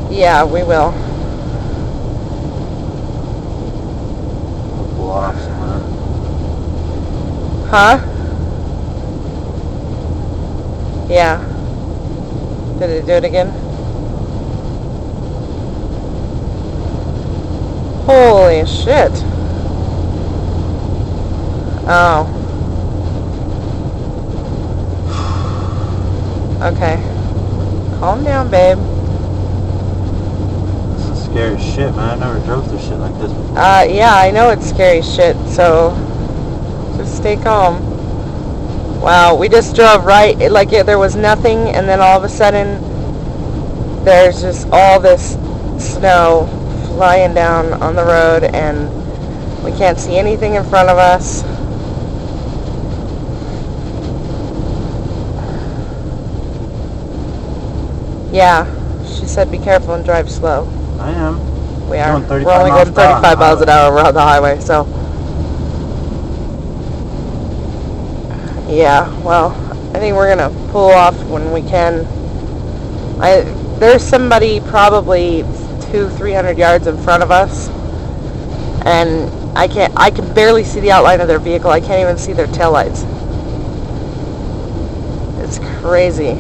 Yeah, we will. We'll pull off somewhere. Huh? Yeah. Did it do it again? Holy shit. Oh. Okay. Calm down, babe. This is scary as shit, man. I never drove through shit like this before. Yeah, I know it's scary shit, so just stay calm. Wow, we just drove right, like there was nothing, and then all of a sudden, there's just all this snow flying down on the road, and we can't see anything in front of us. Yeah, she said be careful and drive slow. I am. We are. Going 35 We're only miles going per hour on 35 the miles an highway. hour around the highway, so. Yeah, well, I think we're going to pull off when we can. There's somebody probably 200-300 yards in front of us, and I can barely see the outline of their vehicle. I can't even see their taillights. It's crazy.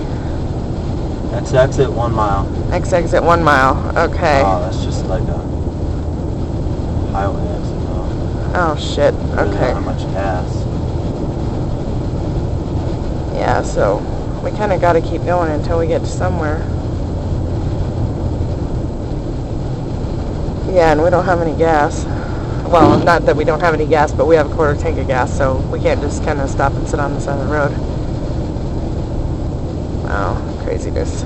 Next exit, 1 mile. Next exit, 1 mile. Okay. Oh, that's just like a highway exit, though. Oh, shit. Really Okay. don't have much gas. Yeah, so we kind of got to keep going until we get to somewhere. Yeah, and we don't have any gas. Well, not that we don't have any gas, but we have a quarter tank of gas, so we can't just kind of stop and sit on the side of the road. Wow, craziness.